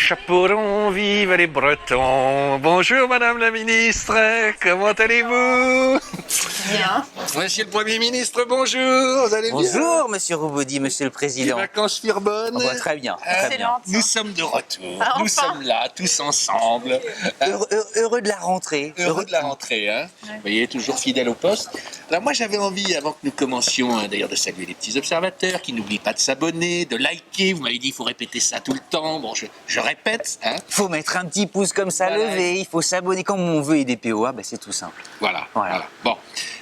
chapeau rond, vive les Bretons. Bonjour Madame la Ministre, comment allez-vous? Bien. Monsieur le Premier Ministre, bonjour, vous allez bien? Bonjour, Monsieur Roubaudi, Monsieur le Les Président. vacances furent bonnes? Très bien, très bien. Excellente. Nous sommes de retour, Ah, nous enfin. sommes là, tous ensemble. Heureux de la rentrée. Heureux de la rentrée, hein. Vous voyez, toujours fidèle au poste. Alors moi j'avais envie, avant que nous commencions, d'ailleurs de saluer les petits observateurs, qui n'oublient pas de s'abonner, de liker. Vous m'avez dit il faut répéter ça tout le temps. Bon, je répète, hein. Il faut mettre un petit pouce comme ça Voilà. levé, il faut s'abonner comme on veut et des POA, bah c'est tout simple. Voilà, Voilà. voilà. Bon,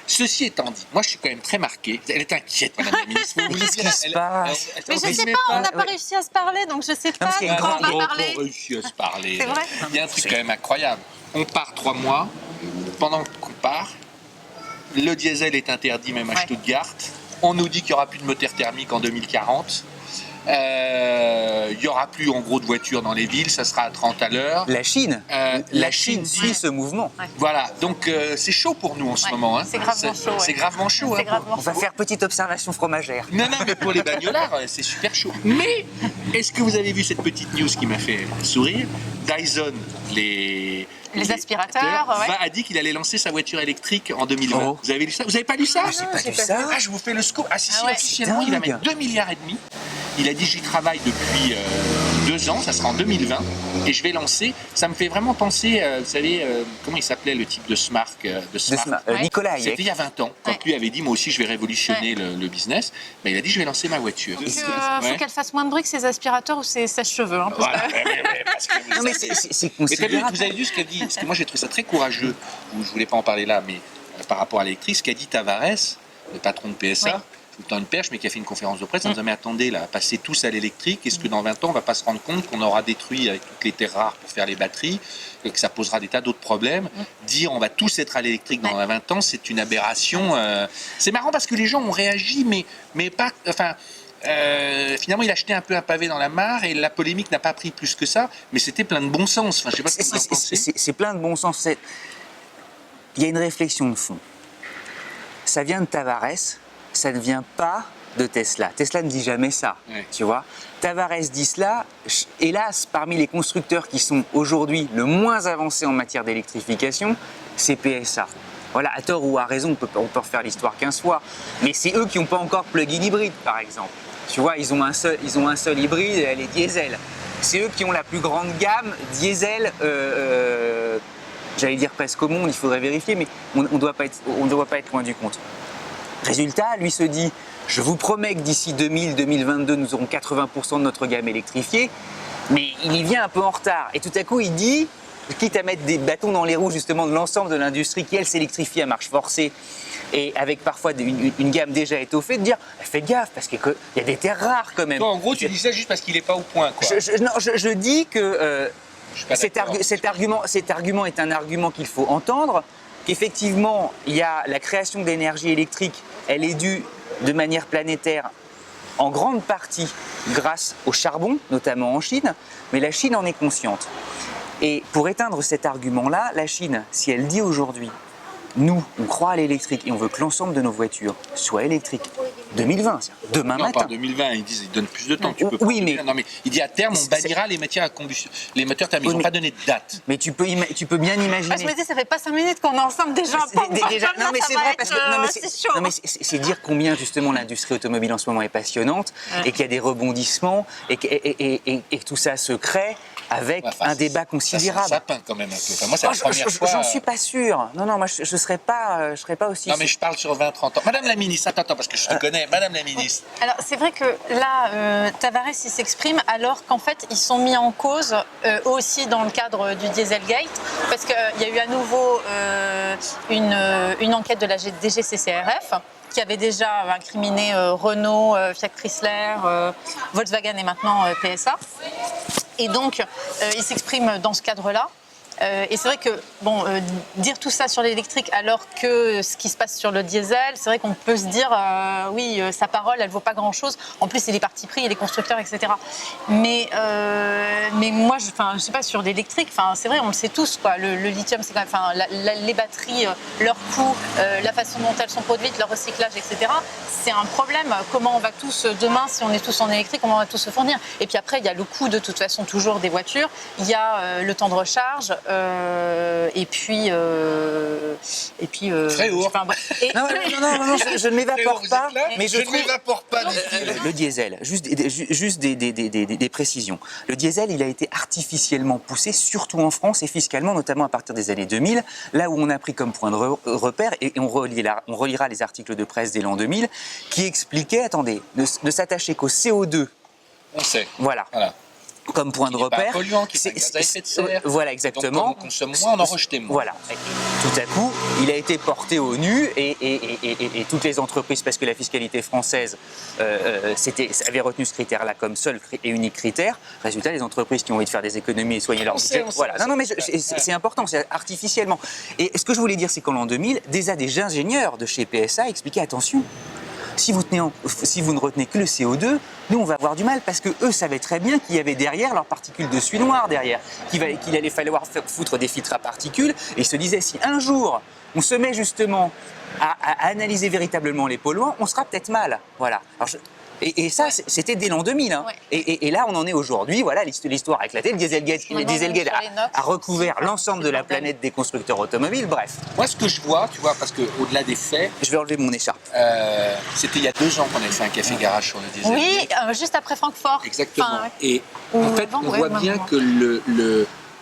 ceci étant dit, moi je suis quand même très marqué. Elle est inquiète, Madame la Ministre. Vous voulez Qu'est-ce dire, qui se passe Mais je Mais sais c'est pas, on n'a pas- pas réussi à se parler, donc je sais pas parce qu'il y a de une quoi on grande- va parler. réussi à se parler. C'est vrai? Il y a un truc quand même incroyable. On part 3 mois. Pendant qu'on part, le diesel est interdit même à Ouais. Stuttgart. On nous dit qu'il n'y aura plus de moteur thermique en 2040. Il n'y aura plus en gros de voitures dans les villes, ça sera à 30 à l'heure. La Chine, La Chine suit ce mouvement. Voilà, donc c'est chaud pour nous en ce Ouais, moment. Hein. c'est gravement chaud, ouais. C'est gravement chaud. C'est hein. gravement On va faire petite observation fromagère. Non, non, mais pour les bagnolards, c'est super chaud. Mais, est-ce que vous avez vu cette petite news qui m'a fait sourire? Dyson, les aspirateurs, ouais. a dit qu'il allait lancer sa voiture électrique en 2020. Oh. Vous avez lu ça? Vous n'avez pas lu ça? J'ai pas j'ai vu pas ça. Ah, je vous fais le scoop. Ah, si, Ah ouais. officiellement, il va Dingue. mettre 2,5 milliards. Il a dit j'y travaille depuis 2 ans, ça sera en 2020, et je vais lancer. Ça me fait vraiment penser, vous savez, comment il s'appelait le type de Smart, Ouais. Nicolas C'était Hayek. il y a 20 ans, quand Ouais. lui avait dit moi aussi je vais révolutionner le business. Ben, il a dit je vais lancer ma voiture. Il Ouais. faut qu'elle fasse moins de bruit que ses aspirateurs ou ses sèche-cheveux. Hein, parce Voilà. que- Ouais, parce que vous Non mais savez- c'est Mais t'as vu, considérable. vous avez vu ce qu'a dit? Parce que moi j'ai trouvé ça très courageux. Je voulais pas en parler là, mais par rapport à l'électrique, ce qu'a dit Tavares, le patron de PSA, Oui. tout le temps une perche, mais qui a fait une conférence de presse en disant mais attendez, là, passer tous à l'électrique, est-ce que dans 20 ans on va pas se rendre compte qu'on aura détruit avec toutes les terres rares pour faire les batteries et que ça posera des tas d'autres problèmes? Dire on va tous être à l'électrique dans Ouais. 20 ans, c'est une aberration. C'est marrant parce que les gens ont réagi, mais pas. Enfin. Finalement, il a jeté un peu un pavé dans la mare et la polémique n'a pas pris plus que ça, mais c'était plein de bon sens. Enfin, je sais pas ce que vous en pensez. C'est plein de bon sens. Il y a une réflexion de fond. Ça vient de Tavares, ça ne vient pas de Tesla. Tesla ne dit jamais ça, Ouais. tu vois. Tavares dit cela. Hélas, parmi les constructeurs qui sont aujourd'hui le moins avancés en matière d'électrification, c'est PSA. Voilà, à tort ou à raison, on peut refaire l'histoire 15 fois, mais c'est eux qui n'ont pas encore plug-in hybride, par exemple. Tu vois, ils ont un seul hybride, elle est diesel. C'est eux qui ont la plus grande gamme diesel, j'allais dire presque au monde, il faudrait vérifier, mais on ne doit pas être loin du compte. Résultat, lui se dit, je vous promets que d'ici 2022, nous aurons 80% de notre gamme électrifiée, mais il y vient un peu en retard. Et tout à coup, il dit, quitte à mettre des bâtons dans les roues justement de l'ensemble de l'industrie qui, elle, s'électrifie à marche forcée, et avec parfois une gamme déjà étoffée, de dire, faites gaffe, parce qu'il y a des terres rares quand même. Toi, en gros, tu dis ça juste parce qu'il n'est pas au point, quoi. Je dis que Je suis pas d'accord. cet argument est un argument qu'il faut entendre, qu'effectivement, il y a la création d'énergie électrique, elle est due de manière planétaire en grande partie grâce au charbon, notamment en Chine, mais la Chine en est consciente. Et pour éteindre cet argument-là, la Chine, si elle dit aujourd'hui, nous, on croit à l'électrique et on veut que l'ensemble de nos voitures soient électriques, 2020, c'est-à-dire demain Non, matin. pas en 2020, ils donnent plus de temps. Tu peux Oui, pas- mais- Non, mais il dit à terme, on C'est- bannira les matières à combustion, les moteurs thermiques. Ils Oui, n'ont mais- pas donné de date. Mais tu peux bien imaginer. Ah, je me dis, ça fait pas 5 minutes qu'on est ensemble déjà. Non mais c'est vrai parce que non, mais c'est chaud. non, mais c'est dire combien justement l'industrie automobile en ce moment est passionnante et qu'il y a des rebondissements et que tout ça se crée avec Enfin, un débat Ça considérable. sapin quand même un peu. Enfin, moi, c'est la Oh, première fois. J'en suis pas sûr. Non, moi je serais pas aussi. Non, mais je parle sur 20-30 ans. Madame la ministre, attends, parce que je te connais. Madame la ministre. Alors, c'est vrai que là, Tavares, il s'exprime alors qu'en fait, ils sont mis en cause aussi dans le cadre du Dieselgate, parce qu'il y a eu à nouveau une enquête de la DGCCRF qui avait déjà incriminé Renault, Fiat Chrysler, Volkswagen et maintenant PSA. Et donc, il s'exprime dans ce cadre-là. Et c'est vrai que, dire tout ça sur l'électrique alors que ce qui se passe sur le diesel, c'est vrai qu'on peut se dire, oui, sa parole, elle vaut pas grand-chose. En plus, c'est les partis pris et les constructeurs, etc. Mais moi, je sais pas, sur l'électrique, c'est vrai, on le sait tous, quoi. Le lithium, c'est quand même, les batteries, leur coût, la façon dont elles sont produites, leur recyclage, etc. C'est un problème. Comment on va tous, demain, si on est tous en électrique, comment on va tous se fournir? Et puis après, il y a le coût, de toute façon, toujours des voitures. Il y a le temps de recharge. Et puis Fréour. Non, je ne m'évapore pas, mais je ne m'évapore pas. Le diesel, juste des précisions. Le diesel, il a été artificiellement poussé, surtout en France et fiscalement, notamment à partir des années 2000, là où on a pris comme point de repère, et on relira les articles de presse dès l'an 2000, qui expliquaient, attendez, ne s'attacher qu'au CO2. On sait. Voilà. Comme point de repère. Pas polluant, qui est un gaz à effet de serre. Voilà, exactement. Donc, on consomme moins, on en rejette moins. Voilà. Tout à coup, il a été porté au nu et toutes les entreprises, parce que la fiscalité française avait retenu ce critère-là comme seul et unique critère. Résultat, les entreprises qui ont envie de faire des économies et soigner leur budget. Voilà. Non, mais c'est important, c'est artificiellement. Et ce que je voulais dire, c'est qu'en l'an 2000, déjà des ingénieurs de chez PSA expliquaient attention. Si vous ne retenez que le CO2, nous on va avoir du mal parce que eux savaient très bien qu'il y avait derrière leurs particules de suie noire derrière, qu'il allait falloir foutre des filtres à particules, et ils se disaient si un jour on se met justement à analyser véritablement les polluants, on sera peut-être mal. Voilà. Alors et ça, c'était dès l'an 2000. Hein. Ouais. Et là, on en est aujourd'hui. Voilà, l'histoire a éclaté. Le Dieselgate a recouvert l'ensemble de la planète des constructeurs automobiles. Bref. Moi, ce que je vois, tu vois, parce qu'au-delà des faits... Je vais enlever mon écharpe. C'était il y a 2 ans qu'on avait fait un café garage sur le Dieselgate. Oui, juste après Francfort. Exactement. Et en fait, on voit bien que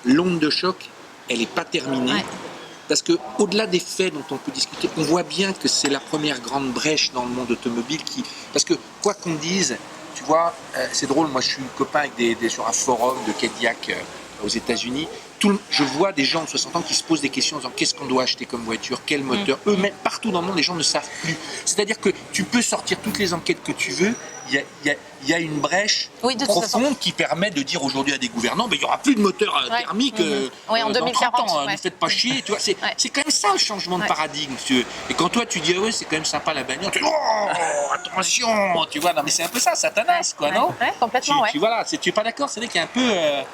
l'onde de choc, elle n'est pas terminée. Ouais. Parce qu'au-delà des faits dont on peut discuter, on voit bien que c'est la première grande brèche dans le monde automobile parce que, quoi qu'on dise, tu vois, c'est drôle, moi je suis copain avec sur un forum de Cadillac aux États-Unis. Je vois des gens de 60 ans qui se posent des questions en disant qu'est-ce qu'on doit acheter comme voiture, quel moteur. Eux-mêmes, partout dans le monde, les gens ne savent plus. C'est-à-dire que tu peux sortir toutes les enquêtes que tu veux, il y a une brèche profonde qui permet de dire aujourd'hui à des gouvernants il n'y aura plus de moteur thermique en 2040. Dans 30 ans, ne faites pas chier. Tu vois, c'est quand même ça le changement de paradigme. Si tu veux. Et quand toi tu dis c'est quand même sympa la bagnole, tu dis attention, tu vois, non mais c'est un peu ça, Satanas, quoi, non? Complètement, tu n'es pas d'accord, c'est vrai qu'il y a un peu...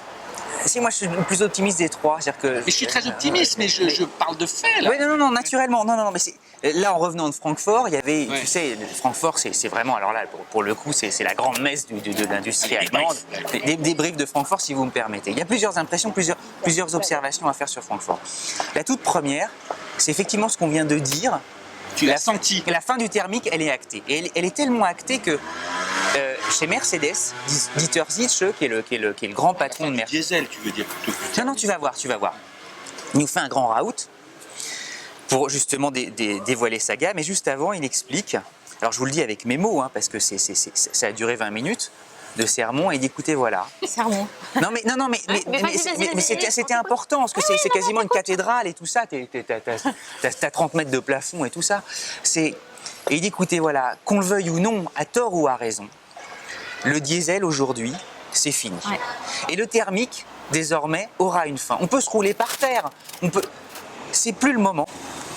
Si, moi je suis le plus optimiste des trois. Mais je suis très optimiste, mais je parle de faits là. Oui, non, naturellement. Non, mais là en revenant de Francfort, il y avait, tu sais, Francfort c'est vraiment, alors là pour le coup, c'est la grande messe de l'industrie allemande. Des briefs de Francfort, si vous me permettez. Il y a plusieurs impressions, plusieurs observations à faire sur Francfort. La toute première, c'est effectivement ce qu'on vient de dire. Tu l'as senti. La fin du thermique, elle est actée. Et elle est tellement actée que chez Mercedes, Dieter Zitsche, qui est le grand patron de Mercedes. Diesel, tu veux dire plutôt que... Non, tu vas voir. Il nous fait un grand raout pour justement dévoiler sa gamme. Et juste avant, il explique, alors je vous le dis avec mes mots, parce que ça a duré 20 minutes de sermon, et d'écouter, voilà. Sermon. Mais c'était important, parce que c'est quasiment une cathédrale et tout ça. T'as 30 mètres de plafond et tout ça. Et il dit, écoutez, voilà, qu'on le veuille ou non, à tort ou à raison, le diesel aujourd'hui, c'est fini. Ouais. Et le thermique, désormais, aura une fin. On peut se rouler par terre. C'est plus le moment.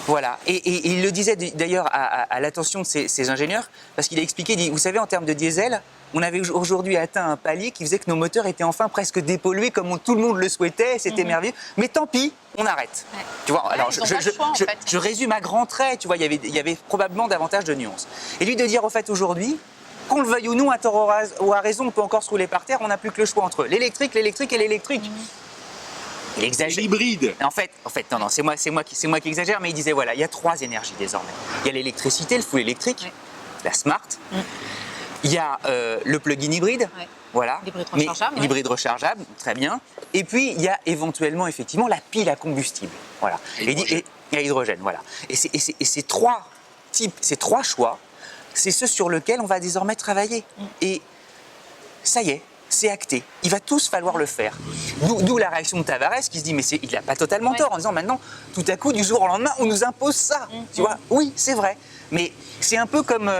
Voilà. Et il le disait d'ailleurs à l'attention de ces ingénieurs, parce qu'il a expliqué, il dit, vous savez, en termes de diesel, on avait aujourd'hui atteint un palier qui faisait que nos moteurs étaient enfin presque dépollués comme tout le monde le souhaitait, c'était merveilleux. Mais tant pis, on arrête. Ouais. Tu vois, alors je résume à grands traits, tu vois, il y avait probablement davantage de nuances. Et lui de dire, au fait, aujourd'hui, qu'on le veuille ou non, à tort ou à raison, on peut encore se rouler par terre, on n'a plus que le choix entre l'électrique et l'électrique. Il exagère. L'hybride. En fait, non, c'est moi qui exagère, mais il disait, voilà, il y a 3 énergies désormais. Il y a l'électricité, le full électrique, la smart. Il y a le plug-in hybride, voilà, l'hybride rechargeable, très bien. Et puis il y a éventuellement effectivement la pile à combustible, voilà. Et à hydrogène, voilà. Et ces 3 choix, c'est ceux sur lesquels on va désormais travailler. Et ça y est. C'est acté. Il va tous falloir le faire. D'où la réaction de Tavares qui se dit mais il n'a pas totalement tort en disant maintenant, tout à coup, du jour au lendemain, on nous impose ça. Tu vois, oui, c'est vrai. Mais c'est un peu comme...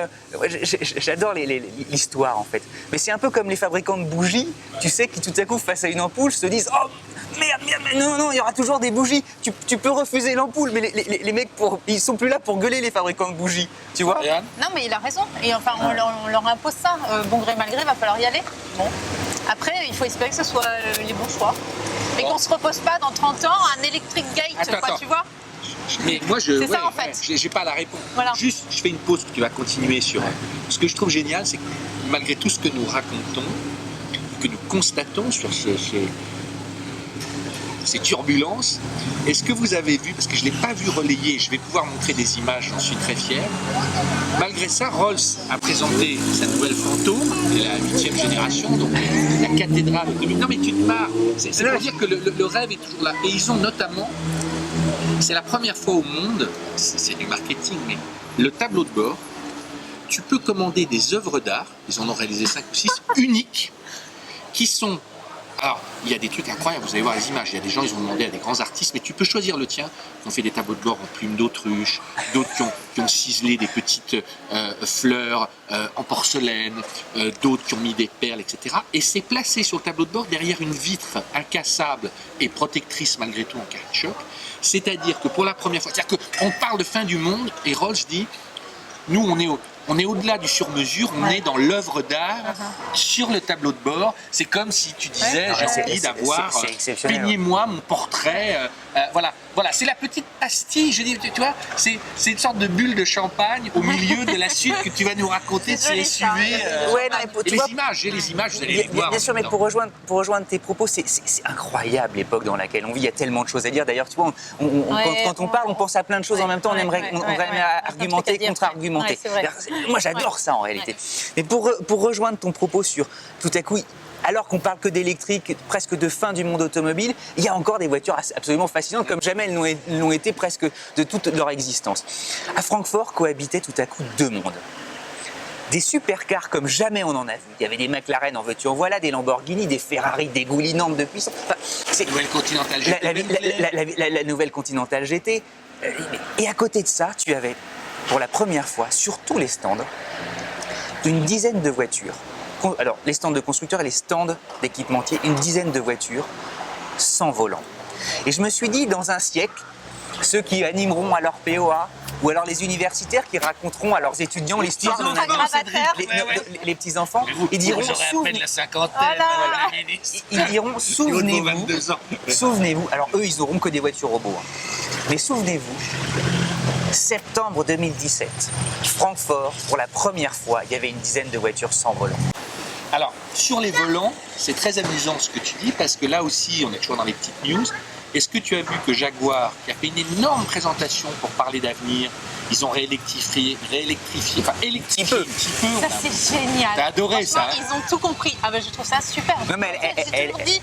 j'adore l'histoire en fait. Mais c'est un peu comme les fabricants de bougies, tu sais, qui tout à coup, face à une ampoule, se disent « Oh, merde, non, il y aura toujours des bougies. Tu peux refuser l'ampoule, mais les mecs, ils sont plus là pour gueuler les fabricants de bougies, tu vois. Regarde. Non, mais il a raison. Et enfin, on leur impose ça. Bon gré, mal gré, va falloir y aller. Bon. Après, il faut espérer que ce soit les bons choix. Et qu'on se repose pas dans 30 ans un Electric Gate, Attends. tu vois. Mais moi, C'est ça, en fait. j'ai pas la réponse. Voilà. Juste, je fais une pause, tu vas continuer sur. Ce que je trouve génial, c'est que malgré tout ce que nous racontons, que nous constatons sur ces turbulences, est-ce que vous avez vu, parce que je ne l'ai pas vu relayé, je vais pouvoir montrer des images, j'en suis très fier. Malgré ça, Rolls a présenté sa nouvelle Fantôme, et la 8e génération, donc la cathédrale. Non mais tu te marres, c'est pour dire que le rêve est toujours là. Et ils ont notamment, c'est la première fois au monde, c'est du marketing, mais le tableau de bord, tu peux commander des œuvres d'art, ils en ont réalisé 5 ou 6, uniques, qui sont... Alors, il y a des trucs incroyables, vous allez voir les images, il y a des gens, ils ont demandé à des grands artistes, mais tu peux choisir le tien. Ils ont fait des tableaux de bord en plumes d'autruche, d'autres qui ont ciselé des petites fleurs en porcelaine, d'autres qui ont mis des perles, etc. Et c'est placé sur le tableau de bord derrière une vitre incassable et protectrice malgré tout en cas de choc. C'est-à-dire que pour la première fois, c'est-à-dire qu'on parle de fin du monde et Rolls dit, nous on est au-delà du sur-mesure, on est dans l'œuvre d'art sur le tableau de bord. C'est comme si tu disais, j'ai envie d'avoir, peignez-moi mon portrait. Voilà, c'est la petite pastille, je dis, tu vois, c'est une sorte de bulle de champagne au milieu de la suite que tu vas nous raconter de ces SUV. Et les images, vous allez les voir. Bien sûr, mais pour rejoindre tes propos, c'est incroyable l'époque dans laquelle on vit. Il y a tellement de choses à dire. D'ailleurs, tu vois, quand on parle, on pense à plein de choses en même temps. On aimerait argumenter, contre-argumenter. Moi, j'adore ça en réalité. Mais pour rejoindre ton propos sur tout à coup, alors qu'on parle que d'électrique, presque de fin du monde automobile, il y a encore des voitures absolument fascinantes, comme jamais elles l'ont été presque de toute leur existence. À Francfort cohabitaient tout à coup deux mondes. Des supercars comme jamais on en a vu. Il y avait des McLaren en veux-tu en voilà, des Lamborghini, des Ferrari dégoulinantes de puissance. Enfin, Nouvelle Continental GT. La nouvelle Continental GT. Et à côté de ça, tu avais, pour la première fois, sur tous les stands, une dizaine de voitures. Alors, les stands de constructeurs et les stands d'équipementiers, une dizaine de voitures sans volant. Et je me suis dit, dans un siècle, ceux qui animeront à leur POA, ou alors les universitaires qui raconteront à leurs étudiants l'histoire de les petits-enfants, ils diront, souvenez-vous, alors eux, ils n'auront que des voitures robots, mais souvenez-vous, septembre 2017, Francfort, pour la première fois, il y avait une dizaine de voitures sans volant. Alors, sur les volants, c'est très amusant ce que tu dis, parce que là aussi, on est toujours dans les petites news. Est-ce que tu as vu que Jaguar, qui a fait une énorme présentation pour parler d'avenir, ils ont électrifié un petit peu. Ça, c'est génial. T'as adoré ça, hein? Ils ont tout compris. Ah ben, je trouve ça super. Non, mais j'ai toujours dit,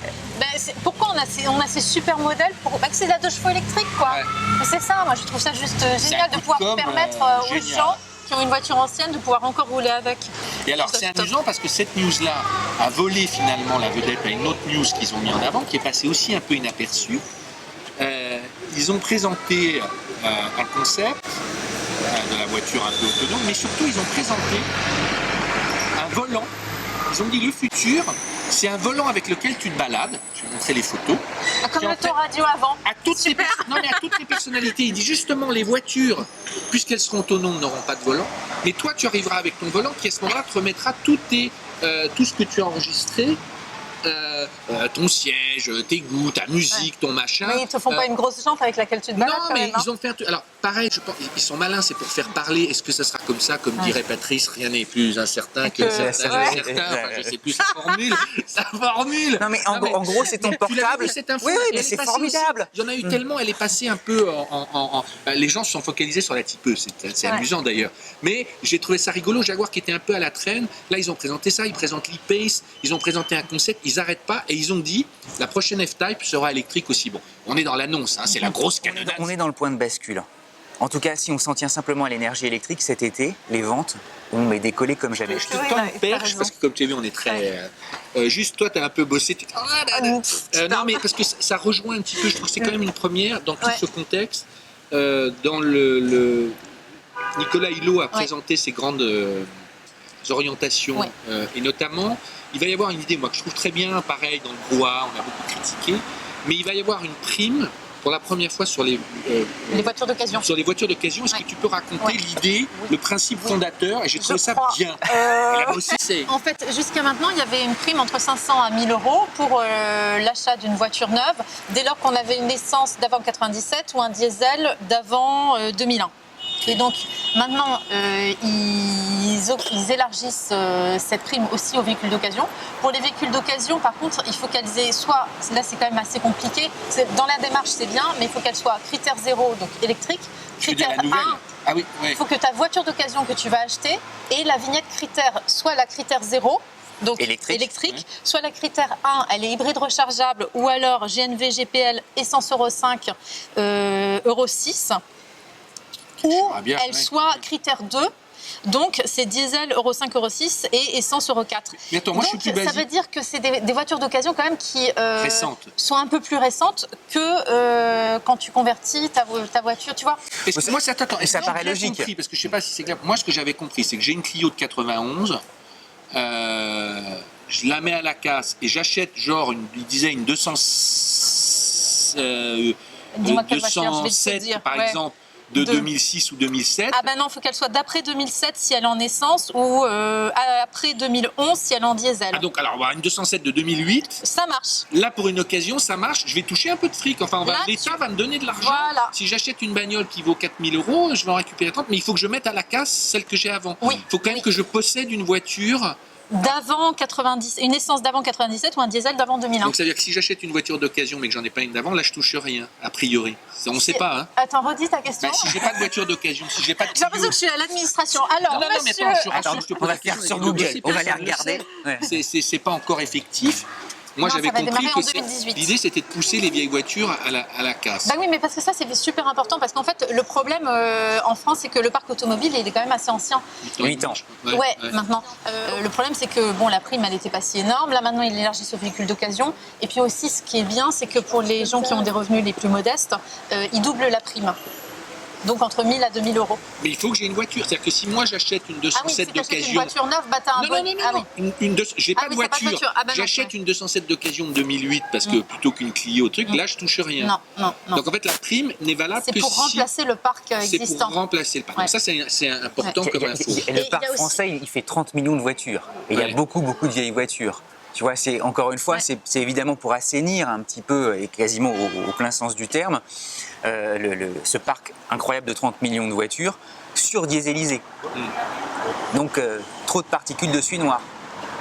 pourquoi on a ces super modèles pour que c'est de la 2 chevaux électrique, quoi. Ouais. Mais c'est ça, moi je trouve ça juste génial de pouvoir permettre aux génial. gens qui ont une voiture ancienne de pouvoir encore rouler avec. Et alors, c'est amusant parce que cette news-là a volé finalement la vedette à une autre news qu'ils ont mis en avant, qui est passée aussi un peu inaperçue. Ils ont présenté un concept de la voiture un peu autonome, mais surtout, ils ont présenté un volant. Ils ont dit le futur, c'est un volant avec lequel tu te balades. Je vais montrer les photos. Comme l'autoradio avant. À toutes les personnalités. Il dit justement les voitures, puisqu'elles seront autonomes, n'auront pas de volant. Mais toi, tu arriveras avec ton volant qui à ce moment-là te remettra tout ce que tu as enregistré. Ton siège, tes goûts, ta musique, ton machin. Mais ils te font pas une grosse jante avec laquelle tu te balades. Non, mais ils ont fait un truc. Alors, pareil, je pense, ils sont malins, c'est pour faire parler. Est-ce que ça sera comme ça, comme dirait Patrice, rien n'est plus incertain que certain. Enfin, je sais plus sa formule. Non, mais en gros, c'est ton portable. Oui, mais c'est formidable. Il y en a eu tellement, elle est passée un peu les gens se sont focalisés sur la typeuse. C'est amusant d'ailleurs. Mais j'ai trouvé ça rigolo. Jaguar qui était un peu à la traîne. Là, ils ont présenté ça. Ils présentent l'e-Pace. Ils ont présenté un concept. Ils n'arrêtent pas et ils ont dit la prochaine F-Type sera électrique aussi. Bon, on est dans l'annonce, c'est la grosse canonnade. On est dans le point de bascule. En tout cas, si on s'en tient simplement à l'énergie électrique, cet été, les ventes ont décollé comme jamais. Je te tends une perche, parce que comme tu as vu, on est très... juste toi, tu as un peu bossé. Non, mais parce que ça rejoint un petit peu, je trouve que c'est quand même une première dans tout ce contexte. Dans Nicolas Hulot a présenté ses grandes orientations, et notamment, il va y avoir une idée, moi, que je trouve très bien, pareil, dans le brouhaha, on a beaucoup critiqué, mais il va y avoir une prime pour la première fois sur les voitures d'occasion. Sur les voitures d'occasion. Est-ce que tu peux raconter l'idée, le principe fondateur? Et j'ai trouvé ça bien. Et là aussi, en fait, jusqu'à maintenant, il y avait une prime entre 500 à 1000 euros pour l'achat d'une voiture neuve, dès lors qu'on avait une essence d'avant 97 ou un diesel d'avant 2001. Et donc maintenant, ils élargissent cette prime aussi aux véhicules d'occasion. Pour les véhicules d'occasion, par contre, il faut qu'elles aient soit, là c'est quand même assez compliqué, dans la démarche c'est bien, mais il faut qu'elles soient critère 0, donc électrique, critère 1, ah oui, il faut que ta voiture d'occasion que tu vas acheter ait la vignette critère, soit la critère 0, donc électrique, soit la critère 1, elle est hybride rechargeable, ou alors GNV, GPL, essence Euro 5, Euro 6, ou elle soit critère 2, donc c'est diesel Euro 5, Euro 6 et essence Euro 4. Mais attends, moi, donc je suis plus basique. Ça veut dire que c'est des voitures d'occasion quand même qui sont un peu plus récentes que quand tu convertis ta voiture, tu vois. Moi, ça t'attend. Et ça paraît logique. Compris, parce que je sais pas si c'est clair. Moi, ce que j'avais compris, c'est que j'ai une Clio de 91. Je la mets à la casse et j'achète genre il disait une 207 par exemple de 2006 ou 2007. Ah ben non, il faut qu'elle soit d'après 2007 si elle est en essence ou après 2011 si elle est en diesel. Ah donc alors une 207 de 2008. Ça marche. Là pour une occasion ça marche. Je vais toucher un peu de fric. Enfin l'État va me donner de l'argent. Voilà. Si j'achète une bagnole qui vaut 4000 euros, je vais en récupérer 30. Mais il faut que je mette à la casse celle que j'ai avant. Oui. Il faut quand même que je possède une voiture d'avant 90, une essence d'avant 97 ou un diesel d'avant 2001. Donc ça veut dire que si j'achète une voiture d'occasion mais que j'en ai pas une d'avant, là je touche rien, a priori. On ne sait pas. Hein. Attends, redis ta question. Si j'ai pas de voiture d'occasion, si j'ai pas de J'ai l'impression que je suis à l'administration. Alors, non, monsieur... mais attends, je te on va faire sur Google, on va les regarder. C'est pas encore effectif. Moi, j'avais compris que l'idée, c'était de pousser les vieilles voitures à la casse. Bah oui, mais parce que ça, c'est super important. Parce qu'en fait, le problème en France, c'est que le parc automobile, il est quand même assez ancien. 8 ans. Ouais, maintenant. Le problème, c'est que bon, la prime, elle n'était pas si énorme. Là, maintenant, il élargit aux véhicules d'occasion. Et puis aussi, ce qui est bien, c'est que pour les gens qui ont des revenus les plus modestes, ils doublent la prime. Donc entre 1000 à 2000 euros. Mais il faut que j'ai une voiture. C'est-à-dire que si moi j'achète une 207 d'occasion. Une voiture neuve, bah t'as un bon. J'ai pas de voiture. J'achète une 207 d'occasion de 2008 parce que plutôt qu'une Clio, là je touche rien. Non. Donc en fait la prime n'est valable que si. C'est pour remplacer le parc existant. C'est pour remplacer le parc. Donc ça c'est important comme info. Le parc français, il fait 30 millions de voitures. Et il y a beaucoup de vieilles voitures. Tu vois, c'est encore une fois, c'est évidemment pour assainir un petit peu et quasiment au plein sens du terme ce parc incroyable de 30 millions de voitures surdiésélisées. Donc trop de particules de suie noire.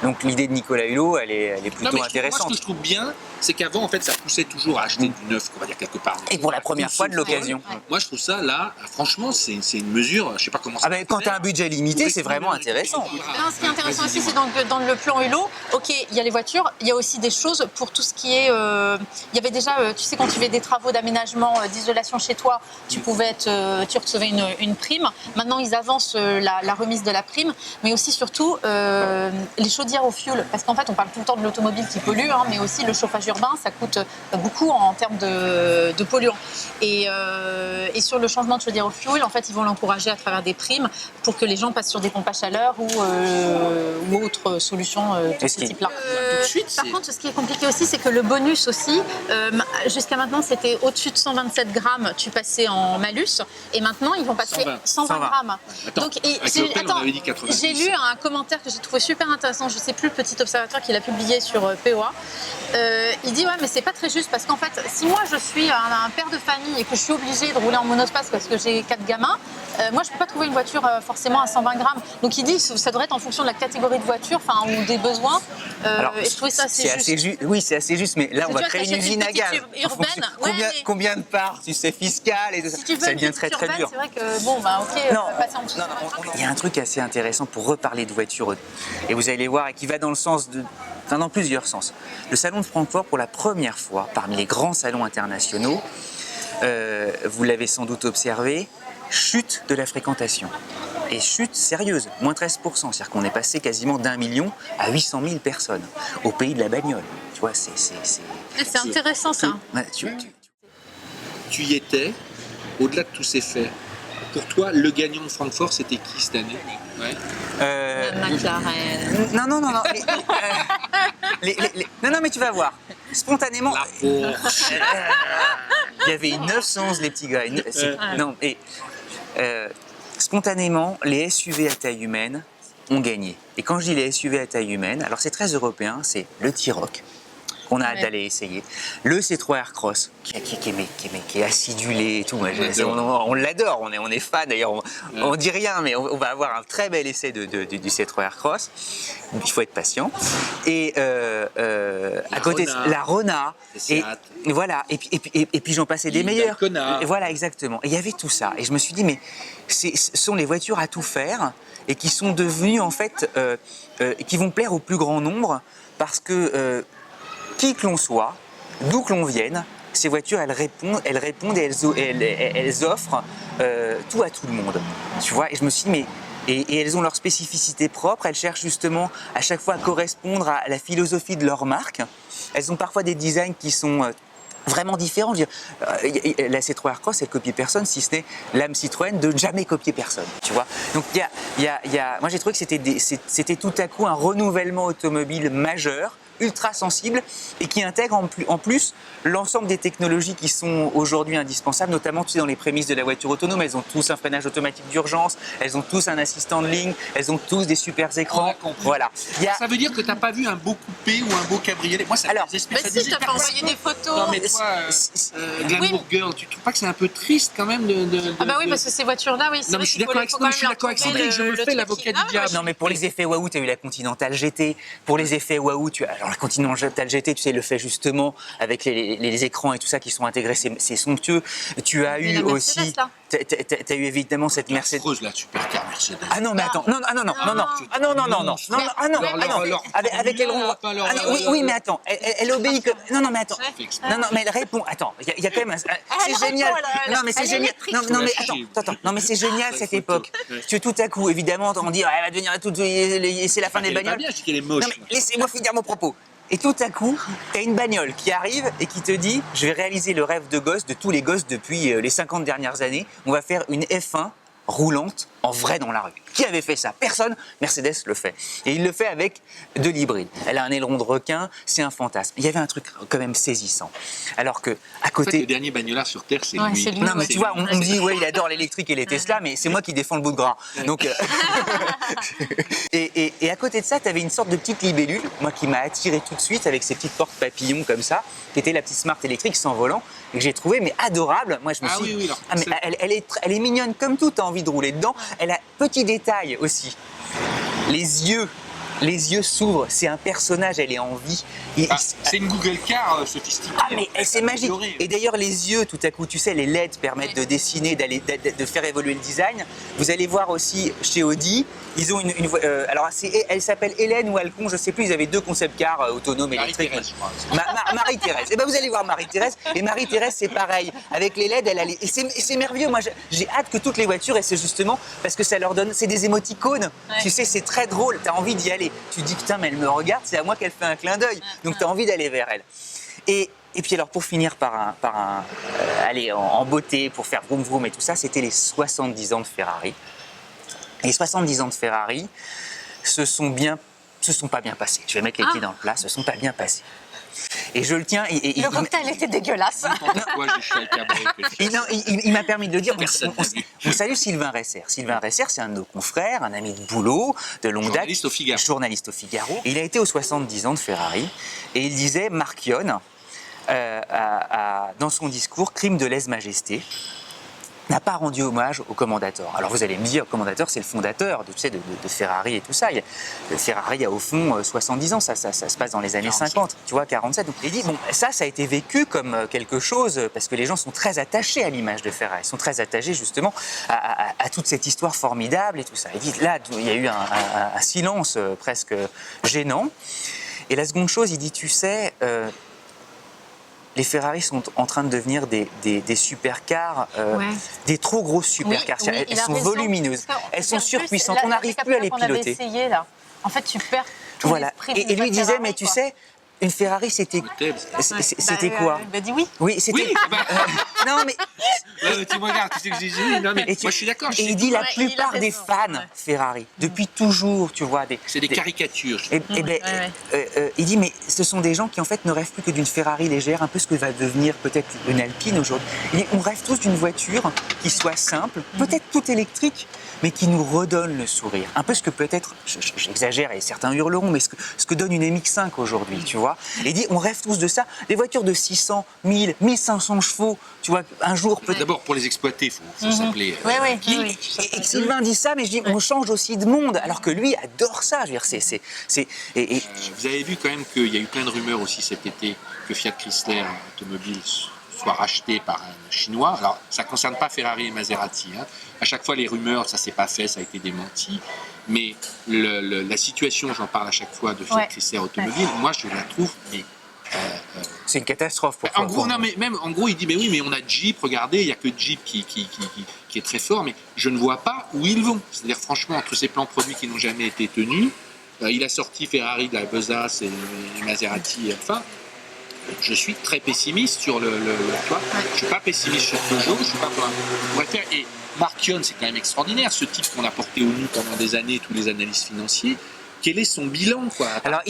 Donc l'idée de Nicolas Hulot, elle est plutôt intéressante. Moi, ce que je trouve bien, c'est qu'avant, en fait, ça poussait toujours à acheter du neuf, on va dire quelque part. Et pour la première fois de l'occasion. Moi, je trouve ça, là, franchement, c'est une mesure, je sais pas comment ça quand tu as un budget limité, c'est vraiment intéressant. Non, ce qui est intéressant aussi, c'est dans le plan Hulot, ok, il y a les voitures, il y a aussi des choses pour tout ce qui est... il y avait déjà, tu sais, quand tu fais des travaux d'aménagement, d'isolation chez toi, tu recevais une prime. Maintenant, ils avancent la remise de la prime, mais aussi, surtout, les chaudières au fioul, parce qu'en fait on parle tout le temps de l'automobile qui pollue, mais aussi le chauffage urbain, ça coûte beaucoup en termes de polluants. Et sur le changement de chaudière au fioul, en fait ils vont l'encourager à travers des primes pour que les gens passent sur des pompes à chaleur ou autres solutions de ce type-là. Par contre, ce qui est compliqué aussi, c'est que le bonus aussi, jusqu'à maintenant c'était au-dessus de 127 grammes, tu passais en malus, et maintenant ils vont passer 120 grammes. Donc, j'ai lu un commentaire que j'ai trouvé super intéressant, je sais plus, le petit observateur qui l'a publié sur POA. Il dit mais c'est pas très juste parce qu'en fait si moi je suis un père de famille et que je suis obligée de rouler en monospace parce que j'ai 4 gamins, moi je peux pas trouver une voiture forcément à 120 grammes. Donc il dit ça devrait être en fonction de la catégorie de voiture ou des besoins. Et je trouvais ça assez juste. Oui, c'est assez juste, mais là on va créer une usine à gaz. Urbaine, combien de parts, tu sais, fiscales et tout ça. Si tu veux ça devient très urbaine, dur. C'est vrai que on va passer en dessous. Il y a un truc assez intéressant pour reparler de voitures et vous allez voir et qui va dans le sens dans plusieurs sens. Le salon de Francfort, pour la première fois, parmi les grands salons internationaux, vous l'avez sans doute observé, chute de la fréquentation. Et chute sérieuse, moins 13%. C'est-à-dire qu'on est passé quasiment d'1 million à 800 000 personnes au pays de la bagnole. Tu vois, c'est intéressant ça. Tu y étais, au-delà de tous ces faits. Pour toi, le gagnant de Francfort, c'était qui cette année? McLaren. Non. Non, mais tu vas voir. Spontanément, La Porsche. il y avait une 911, les petits gars. Non, et spontanément, les SUV à taille humaine ont gagné. Et quand je dis les SUV à taille humaine, alors c'est très européen, c'est le T-Roc, qu'on a hâte d'aller essayer. Le C3 Aircross, qui est acidulé et tout. On l'adore, on est fan. D'ailleurs, on dit rien, mais on va avoir un très bel essai du C3 Aircross. Il faut être patient. Et à côté, la Rona. Et voilà. Et puis j'en passais des meilleurs. Et voilà, exactement. Et il y avait tout ça. Et je me suis dit, mais ce sont les voitures à tout faire et qui sont devenues, en fait, qui vont plaire au plus grand nombre parce que qui que l'on soit, d'où que l'on vienne, ces voitures, elles répondent et elles offrent tout à tout le monde. Tu vois, et je me suis dit, mais et elles ont leur spécificité propre, elles cherchent justement à chaque fois à correspondre à la philosophie de leur marque. Elles ont parfois des designs qui sont vraiment différents. Je veux dire, la C3 Aircross, elle copie personne, si ce n'est l'âme Citroën de jamais copier personne. Tu vois. Donc moi j'ai trouvé que c'était tout à coup un renouvellement automobile majeur, ultra sensible et qui intègre en plus l'ensemble des technologies qui sont aujourd'hui indispensables, notamment tu sais, dans les prémices de la voiture autonome. Elles ont tous un freinage automatique d'urgence, elles ont tous un assistant de ligne, elles ont tous des super écrans. Voilà. Ça veut dire que tu n'as pas vu un beau coupé ou un beau cabriolet. Moi, ça mais si, tu as envoyé des photos. Non, mais toi, Glamour Girl, tu trouves pas que c'est un peu triste quand même Ah bah oui, parce que ces voitures-là, oui, non, mais je suis d'accord avec Cédric, je me fais l'avocat du diable. Non, mais pour les effets waouh, tu as eu la Continental GT. Pour les effets waouh, alors la Continental GT, tu sais, le fait justement avec les écrans et tout ça qui sont intégrés, c'est somptueux. Tu as eu aussi... Tu as eu évidemment cette Mercedes. La supercar Mercedes. Ah non, mais attends, non, avec l'aileron. Oui, mais attends, elle obéit que. Non, mais attends. Non, mais elle répond. Attends, il y a quand même. C'est génial. Non, mais c'est génial. Non, mais attends. Non, mais c'est génial cette époque. Tu tout à coup, évidemment, on dit, elle va devenir toute. C'est la fin des bagnoles. Non, mais laissez-moi finir mon propos. Et tout à coup, tu as une bagnole qui arrive et qui te dit « Je vais réaliser le rêve de gosse, de tous les gosses depuis les 50 dernières années. On va faire une F1 roulante en vrai dans la rue. » Qui avait fait ça? Personne. Mercedes le fait. Et il le fait avec de l'hybride. Elle a un aileron de requin, c'est un fantasme. Il y avait un truc quand même saisissant. Alors que à côté... En fait, le dernier bagnolard sur Terre, c'est lui. Non, mais tu vois, on me dit ouais, il adore l'électrique et les Tesla, mais c'est moi qui défends le bout de gras. Donc, et à côté de ça, tu avais une sorte de petite libellule, moi qui m'a attiré tout de suite avec ces petites portes papillons comme ça, qui était la petite Smart électrique sans volant, et que j'ai trouvé mais adorable. Moi, je me suis dit, mais elle est mignonne comme tout, tu as envie de rouler dedans. Elle a petit détail aussi. Les yeux s'ouvrent, c'est un personnage, elle est en vie. C'est une Google Car sophistiquée. Ah mais c'est magique. Et d'ailleurs les yeux, tout à coup, tu sais, les LED permettent de dessiner, de faire évoluer le design. Vous allez voir aussi chez Audi, ils ont alors elle s'appelle Hélène ou Alcon, je sais plus. Ils avaient deux concept cars autonomes électriques. Marie-Thérèse. Et ben vous allez voir Marie-Thérèse. Et Marie-Thérèse c'est pareil. Avec les LED, et c'est merveilleux. Moi j'ai hâte que toutes les voitures, et c'est justement parce que ça leur donne, c'est des émoticônes. Ouais. Tu sais, c'est très drôle. T'as envie d'y aller. Tu te dis putain, mais elle me regarde, c'est à moi qu'elle fait un clin d'œil. Donc tu as envie d'aller vers elle. Et puis alors pour finir aller en beauté, pour faire vroom vroom et tout ça, c'était les 70 ans de Ferrari. Et les 70 ans de Ferrari se sont pas bien passés. Je vais mettre les pieds dans le plat, se sont pas bien passés. Et je le tiens. Le cocktail était dégueulasse. Il m'a permis de le dire. On salue Sylvain Resser. Sylvain Resser, c'est un de nos confrères, un ami de boulot, de longue date. Journaliste au Figaro. Et il a été aux 70 ans de Ferrari. Et il disait, Marchione, dans son discours, crime de lèse-majesté, n'a pas rendu hommage au Commendator. Alors vous allez me dire, le Commendator, c'est le fondateur de Ferrari et tout ça. Ferrari a au fond 70 ans, ça se passe dans les années 50, tu vois, 47. Donc il dit, bon, ça a été vécu comme quelque chose, parce que les gens sont très attachés à l'image de Ferrari, ils sont très attachés justement à toute cette histoire formidable et tout ça. Il dit, là, il y a eu un silence presque gênant. Et la seconde chose, il dit, tu sais... les Ferrari sont en train de devenir des supercars, des trop grosses supercars. Oui, elles sont volumineuses, elles sont surpuissantes, on n'arrive plus à les piloter. Essayé, là. En fait, tu perds tout voilà. Et lui disait, mais tu sais, Une Ferrari, c'était quoi? Il m'a dit oui. Oui, c'était. Oui, ah bah, Non, mais. tu me regardes, tu sais que j'ai dit. Non, mais Et moi je suis d'accord. Et il dit la Ouais, il a plupart des raison, fans ouais. Ferrari, depuis toujours, tu vois, C'est des caricatures. Eh ben, il dit, mais ce sont des gens qui en fait ne rêvent plus que d'une Ferrari légère, un peu ce que va devenir peut-être une Alpine aujourd'hui. Il dit, on rêve tous d'une voiture qui soit simple, peut-être toute électrique, mais qui nous redonne le sourire. Un peu ce que peut-être, j'exagère et certains hurleront, mais ce que donne une MX-5 aujourd'hui, tu vois. Et il dit, on rêve tous de ça, des voitures de 600, 1000, 1500 chevaux, tu vois, un jour peut-être. D'abord, pour les exploiter, il faut s'appeler. Oui. Et Sylvain dit ça, mais je dis, on change aussi de monde, alors que lui adore ça. Je veux dire, Vous avez vu quand même qu'il y a eu plein de rumeurs aussi cet été que Fiat Chrysler Automobile soit racheté par un Chinois. Alors, ça ne concerne pas Ferrari et Maserati. Hein. À chaque fois, les rumeurs, ça ne s'est pas fait, ça a été démenti. Mais la situation, j'en parle à chaque fois, de Fiat Chrysler Automobile, moi, je la trouve... c'est une catastrophe pour en gros, non, mais même en gros, il dit mais oui, mais on a Jeep, regardez, il n'y a que Jeep qui est très fort, mais je ne vois pas où ils vont. C'est-à-dire, franchement, entre ces plans produits qui n'ont jamais été tenus, il a sorti Ferrari de la besace et Maserati, enfin. Je suis très pessimiste sur le toit. Je suis pas pessimiste sur Peugeot, je suis pas pour et Mark Yohn, c'est quand même extraordinaire, ce type qu'on a porté au nu pendant des années, tous les analystes financiers. Quel est son bilan, quoi? Alors,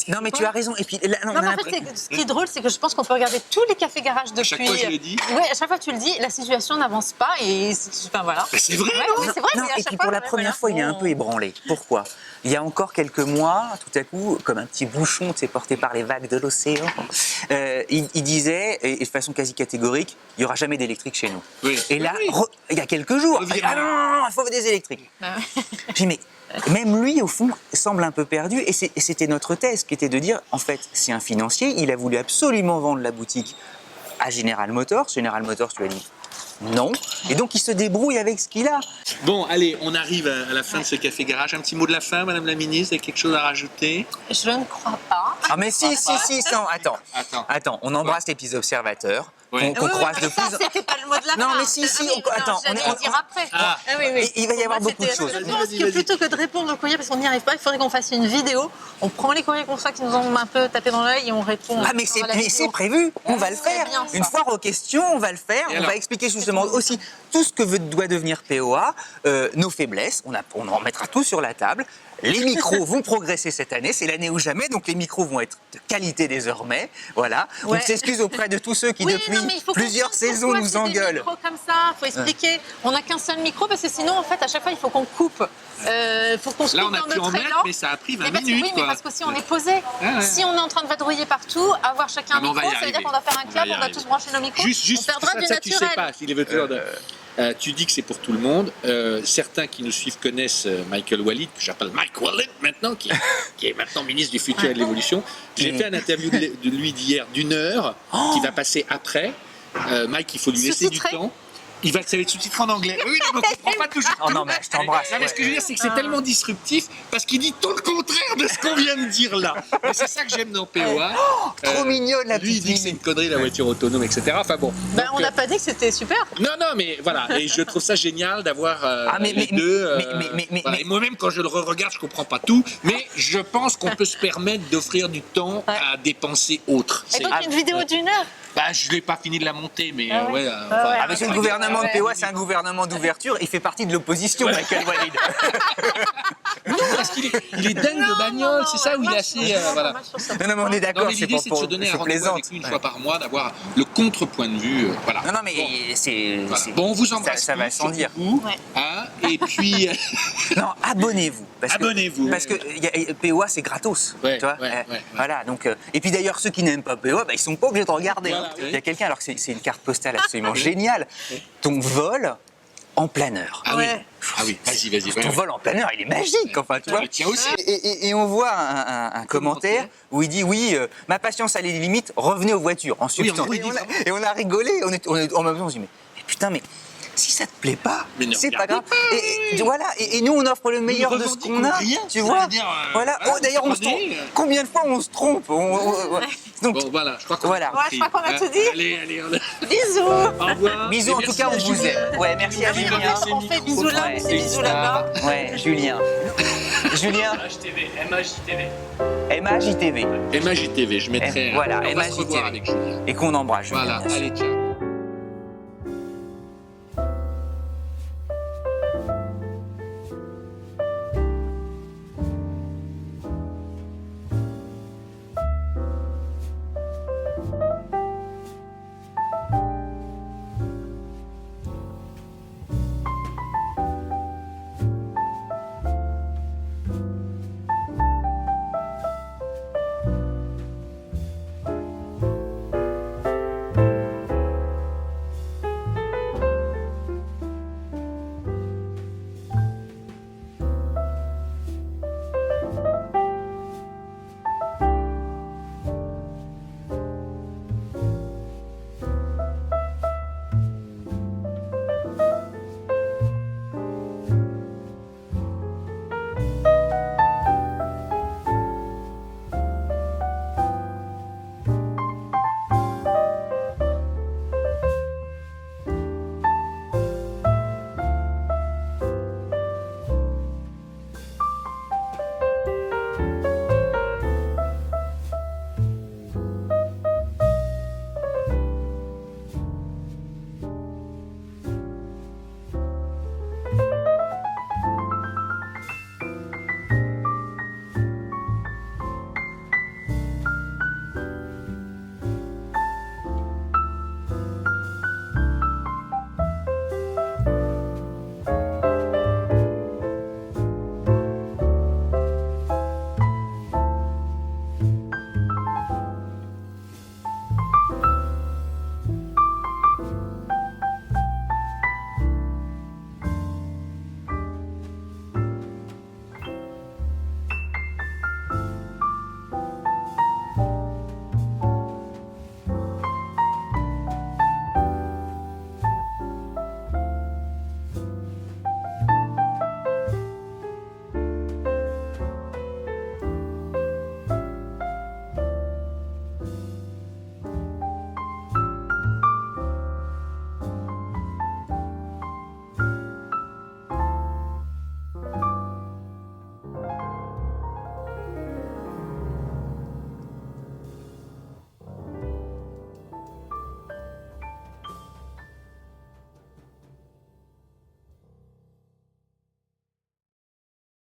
non, mais tu as raison. Et puis, là, Non, mais en fait, ce qui est drôle, c'est que je pense qu'on peut regarder tous les cafés-garages depuis... À chaque fois, je le dis. Oui, à chaque fois, tu le dis, la situation n'avance pas et... Enfin, voilà. Mais c'est vrai, Ouais, c'est vrai. Non, mais à et chaque puis fois, pour la première fois, il est un peu ébranlé. Pourquoi? Il y a encore quelques mois, tout à coup, comme un petit bouchon porté par les vagues de l'océan, il disait, et de façon quasi catégorique, il n'y aura jamais d'électrique chez nous. Oui. Et là, il y a quelques jours, ah non, il faut des électriques. J'ai dit, mais même lui, au fond, semble un peu perdu. Et c'était notre thèse, qui était de dire, en fait, c'est un financier, il a voulu absolument vendre la boutique à General Motors. General Motors lui a dit non. Et donc, il se débrouille avec ce qu'il a. Bon, allez, on arrive à la fin de ce café garage. Un petit mot de la fin, Madame la Ministre, vous avez quelque chose à rajouter? Je ne crois pas. Ah mais si, non, attends, on embrasse les petits observateurs, Ouais. qu'on croise de plus en... C'était pas le mot de la fin. Non, mais si, attends, on on- dire après. Ah. Oui. Il va y avoir Moi, beaucoup de choses. Je pense que plutôt que de répondre aux courriers, parce qu'on n'y arrive pas, il faudrait qu'on fasse une vidéo. On prend les courriers qu'on soit qui nous ont un peu tapé dans l'œil et on répond. Ah mais c'est prévu, on va le faire. bien, ça. Une fois aux questions, on va le faire. Et On alors va expliquer justement aussi tout ce que doit devenir POA, nos faiblesses. On en mettra tout sur la table. Les micros vont progresser cette année, c'est l'année ou jamais, donc les micros vont être de qualité désormais. Voilà. Ouais. On s'excuse auprès de tous ceux qui depuis plusieurs saisons nous engueulent. Micros comme ça, faut expliquer. On n'a qu'un seul micro parce que sinon, en fait, à chaque fois, il faut qu'on coupe. Faut qu'on se Là, coupe on a dans pu en notre mettre, élan. mais ça a pris 20 Mais parce que, minutes. oui, mais quoi. parce qu'aussi on est posé. Ah ouais. Si on est en train de vadrouiller partout, avoir chacun un mais on va micro, y ça veut dire arriver. qu'on doit faire un On va club, y on doit arriver. tous brancher nos micros. Juste on perdra du ça, tu sais naturel. pas. Il est toujours tu dis que c'est pour tout le monde. Certains qui nous suivent connaissent Michael Walid, que j'appelle Mike Walid maintenant, qui est maintenant ministre du Futur et de l'Évolution. J'ai fait une interview de lui d'hier d'1 heure, qui va passer après. Mike, il faut lui laisser du Sous-titré. temps. Il va être sous-titré en anglais. Oui, mais on ne comprend pas toujours. Oh non, mais je t'embrasse. Non, mais ce que je veux dire, c'est que c'est tellement disruptif parce qu'il dit tout le contraire de ce qu'on vient de dire là. Mais c'est ça que j'aime dans POA. Trop mignonne la Lui, il petite dit que c'est mimi. une connerie la voiture autonome, etc. Enfin bon. Ben, Donc, on n'a pas dit que c'était super. non, mais voilà. Et je trouve ça génial d'avoir mais- les mais- deux. mais- Et moi-même, quand je le regarde, je comprends pas tout. Mais je pense qu'on peut se permettre d'offrir du temps Ouais. à dépenser autre. Et donc, une vidéo d'1 heure. Bah, je l'ai pas fini de la monter, mais Ah ouais. ouais. Ah Avec le gouvernement de POA, c'est un gouvernement d'ouverture. Il fait partie de l'opposition, Michael Walid. Non, parce qu'il est dingue de bagnole, c'est ça où il est assez. Voilà. Non, mais on est Non, d'accord, mais c'est l'idée, c'est de se pour donner un c'est rendez-vous plaisante. avec lui une fois par mois, d'avoir le contre-point de vue. Voilà. Non, mais Bon. c'est... Voilà. c'est- Bon, on vous embrasse. Ça va tous, sans dire. surtout vous, Ouais. hein, et puis, Non, abonnez-vous. Abonnez-vous. Parce que POA, c'est gratos. Ouais, tu vois ouais. Voilà, donc, et puis d'ailleurs, ceux qui n'aiment pas POA, ils sont pas obligés de regarder. Voilà, hein. oui. Il y a quelqu'un, alors que c'est une carte postale absolument géniale. Ton vol en planeur. Ah Ouais. oui, vas-y. Ton vol en planeur, il est magique, enfin, tu vois. Le tien aussi. Et on voit un commentaire où il dit oui, ma patience a les limites, revenez aux voitures en substance. gros, il dit Et on a rigolé, on est en même temps, on se dit mais putain, mais si ça te plaît pas, Mais ne c'est pas grave. regardez Et voilà, et nous on offre le meilleur ne de ce revendiquons qu'on a, rien, tu ça vois. veut dire, Voilà. voilà, Oh, d'ailleurs, on se trompe. prenez, Combien de fois on se trompe Donc Bon, voilà, je crois qu'on Voilà. a Ouais, je compris. crois qu'on a tout dit. Allez, Bisous. au revoir. bisous, Et en tout merci cas, à on vous Julien. aime. Ouais, merci à Ah oui, Julien. on fait bisous là, Ouais. mais c'est bisous là-bas. Ouais, Julien. Julien. MHTV, MHTV. MAJTV. MAJTV, je mettrai. Voilà, on va se revoir MAJTV. avec Julien. Et qu'on embrasse. Julien, Voilà, bien sûr. allez, ciao.